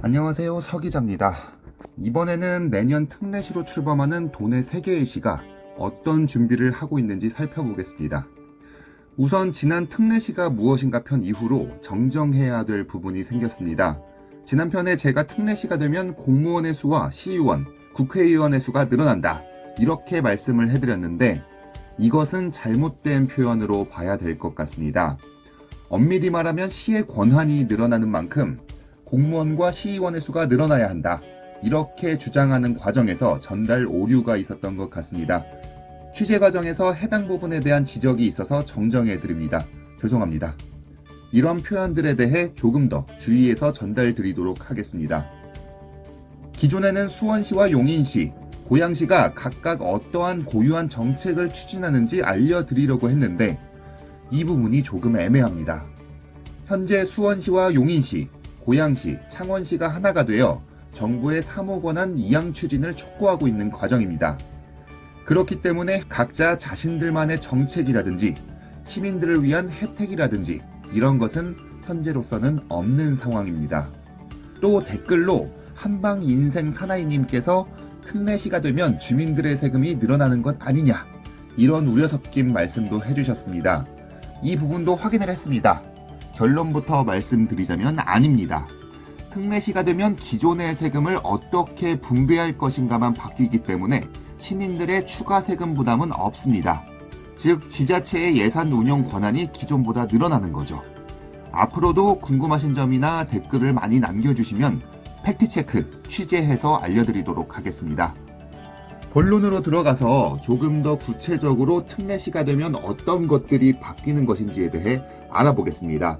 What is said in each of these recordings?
안녕하세요, 서 기자입니다. 이번에는 내년 특례시로 출범하는 도내 3개의 시가 어떤 준비를 하고 있는지 살펴보겠습니다. 우선 지난 특례시가 무엇인가 편 이후로 정정해야 될 부분이 생겼습니다. 지난 편에 제가 특례시가 되면 공무원의 수와 시의원, 국회의원의 수가 늘어난다, 이렇게 말씀을 해드렸는데 이것은 잘못된 표현으로 봐야 될 것 같습니다. 엄밀히 말하면 시의 권한이 늘어나는 만큼 공무원과 시의원의 수가 늘어나야 한다, 이렇게 주장하는 과정에서 전달 오류가 있었던 것 같습니다. 취재 과정에서 해당 부분에 대한 지적이 있어서 정정해드립니다. 죄송합니다. 이런 표현들에 대해 조금 더 주의해서 전달드리도록 하겠습니다. 기존에는 수원시와 용인시, 고양시가 각각 어떠한 고유한 정책을 추진하는지 알려드리려고 했는데 이 부분이 조금 애매합니다. 현재 수원시와 용인시, 고양시, 창원시가 하나가 되어 정부의 사무권한 이양 추진을 촉구하고 있는 과정입니다. 그렇기 때문에 각자 자신들만의 정책이라든지 시민들을 위한 혜택이라든지 이런 것은 현재로서는 없는 상황입니다. 또 댓글로 한방인생사나이님께서 특례시가 되면 주민들의 세금이 늘어나는 것 아니냐, 이런 우려 섞인 말씀도 해주셨습니다. 이 부분도 확인을 했습니다. 결론부터 말씀드리자면 아닙니다. 특례시가 되면 기존의 세금을 어떻게 분배할 것인가만 바뀌기 때문에 시민들의 추가 세금 부담은 없습니다. 즉 지자체의 예산 운영 권한이 기존보다 늘어나는 거죠. 앞으로도 궁금하신 점이나 댓글을 많이 남겨주시면 팩트체크, 취재해서 알려드리도록 하겠습니다. 본론으로 들어가서 조금 더 구체적으로 특례시가 되면 어떤 것들이 바뀌는 것인지에 대해 알아보겠습니다.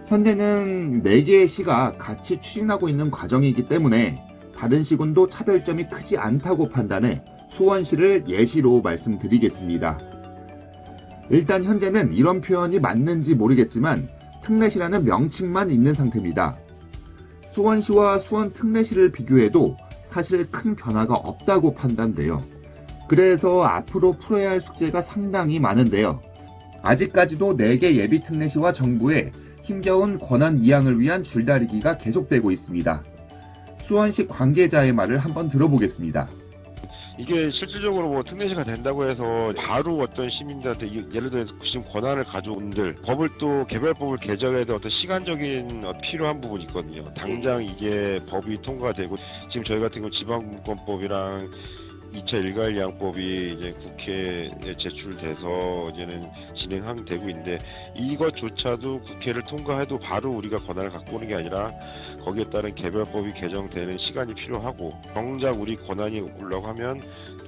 현재는 4개의 시가 같이 추진하고 있는 과정이기 때문에 다른 시군도 차별점이 크지 않다고 판단해 수원시를 예시로 말씀드리겠습니다. 일단 현재는 이런 표현이 맞는지 모르겠지만 특례시라는 명칭만 있는 상태입니다. 수원시와 수원 특례시를 비교해도 사실 큰 변화가 없다고 판단돼요. 그래서 앞으로 풀어야 할 숙제가 상당히 많은데요. 아직까지도 4개 예비 특례시와 정부의 힘겨운 권한 이양을 위한 줄다리기가 계속되고 있습니다. 수원시 관계자의 말을 한번 들어보겠습니다. 이게 실질적으로 뭐 특례시가 된다고 해서 바로 어떤 시민들한테 예를 들어서 지금 권한을 가져온들 법을 또 개별법을 개정해야 될 어떤 시간적인 필요한 부분이 있거든요. 당장 이게 법이 통과되고 지금 저희 같은 경우 지방분권법이랑 2차 일괄이양법이 이제 국회에 제출돼서 이제는 진행되고 있는데 이것조차도 국회를 통과해도 바로 우리가 권한을 갖고 오는 게 아니라 거기에 따른 개별법이 개정되는 시간이 필요하고 정작 우리 권한이 오려고 하면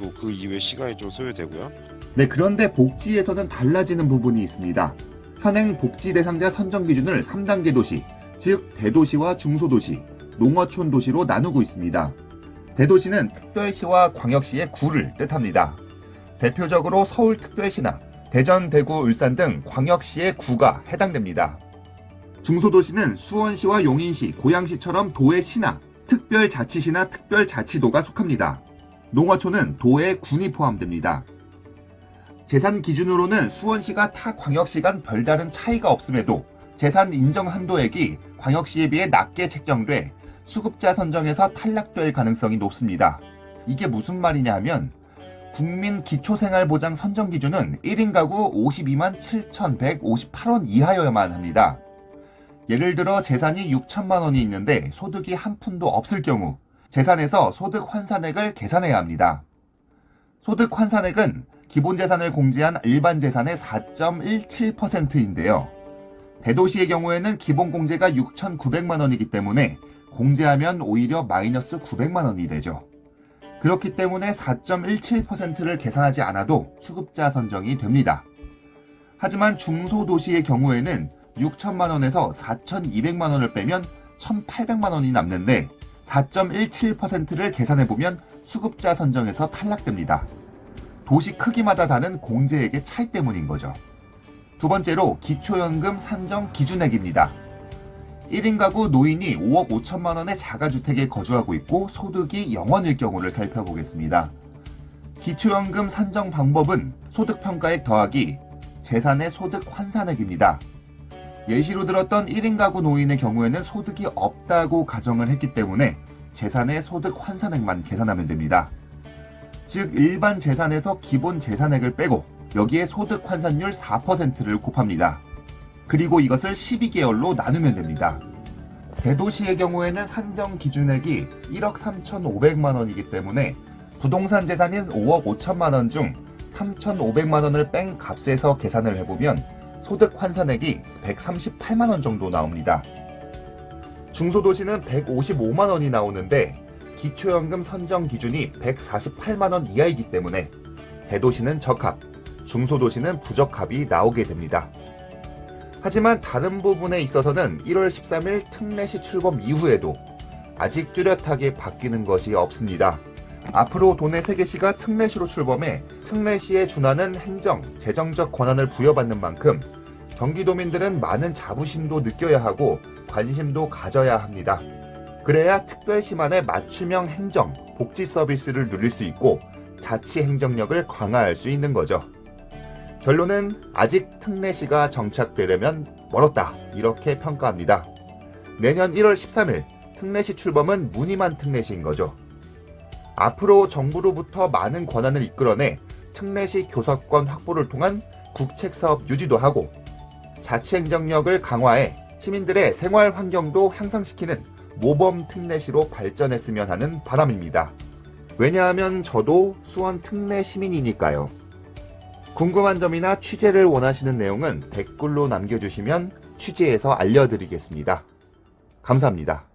또 그 이후에 시간이 좀 소요되고요. 네, 그런데 복지에서는 달라지는 부분이 있습니다. 현행 복지 대상자 선정 기준을 3단계 도시, 즉 대도시와 중소도시, 농어촌 도시로 나누고 있습니다. 대도시는 특별시와 광역시의 구를 뜻합니다. 대표적으로 서울특별시나 대전, 대구, 울산 등 광역시의 구가 해당됩니다. 중소도시는 수원시와 용인시, 고양시처럼 도의 시나 특별자치시나 특별자치도가 속합니다. 농어촌은 도의 군이 포함됩니다. 재산 기준으로는 수원시가 타 광역시 간 별다른 차이가 없음에도 재산 인정 한도액이 광역시에 비해 낮게 책정돼 수급자 선정에서 탈락될 가능성이 높습니다. 이게 무슨 말이냐 하면 국민 기초생활보장 선정 기준은 1인 가구 52만 7,158원 이하여야만 합니다. 예를 들어 재산이 6천만 원이 있는데 소득이 한 푼도 없을 경우 재산에서 소득 환산액을 계산해야 합니다. 소득 환산액은 기본재산을 공제한 일반 재산의 4.17%인데요. 대도시의 경우에는 기본공제가 6,900만 원이기 때문에 공제하면 오히려 마이너스 900만 원이 되죠. 그렇기 때문에 4.17%를 계산하지 않아도 수급자 선정이 됩니다. 하지만 중소도시의 경우에는 6천만 원에서 4,200만 원을 빼면 1,800만 원이 남는데 4.17%를 계산해보면 수급자 선정에서 탈락됩니다. 도시 크기마다 다른 공제액의 차이 때문인 거죠. 두 번째로 기초연금 산정 기준액입니다. 1인 가구 노인이 5억 5천만 원의 자가주택에 거주하고 있고 소득이 0원일 경우를 살펴보겠습니다. 기초연금 산정 방법은 소득평가액 더하기 재산의 소득 환산액입니다. 예시로 들었던 1인 가구 노인의 경우에는 소득이 없다고 가정을 했기 때문에 재산의 소득 환산액만 계산하면 됩니다. 즉 일반 재산에서 기본 재산액을 빼고 여기에 소득 환산율 4%를 곱합니다. 그리고 이것을 12개월로 나누면 됩니다. 대도시의 경우에는 산정 기준액이 1억 3,500만 원이기 때문에 부동산 재산인 5억 5천만 원 중 3,500만 원을 뺀 값에서 계산을 해보면 소득 환산액이 138만 원 정도 나옵니다. 중소도시는 155만 원이 나오는데 기초연금 선정 기준이 148만 원 이하이기 때문에 대도시는 적합, 중소도시는 부적합이 나오게 됩니다. 하지만 다른 부분에 있어서는 1월 13일 특례시 출범 이후에도 아직 뚜렷하게 바뀌는 것이 없습니다. 앞으로 도내 3개시가 특례시로 출범해 특례시에 준하는 행정, 재정적 권한을 부여받는 만큼 경기도민들은 많은 자부심도 느껴야 하고 관심도 가져야 합니다. 그래야 특별시만의 맞춤형 행정, 복지 서비스를 누릴 수 있고 자치 행정력을 강화할 수 있는 거죠. 결론은 아직 특례시가 정착되려면 멀었다, 이렇게 평가합니다. 내년 1월 13일 특례시 출범은 무늬만 특례시인 거죠. 앞으로 정부로부터 많은 권한을 이끌어내 특례시 교섭권 확보를 통한 국책사업 유지도 하고 자치행정력을 강화해 시민들의 생활 환경도 향상시키는 모범 특례시로 발전했으면 하는 바람입니다. 왜냐하면 저도 수원 특례 시민이니까요. 궁금한 점이나 취재를 원하시는 내용은 댓글로 남겨주시면 취재해서 알려드리겠습니다. 감사합니다.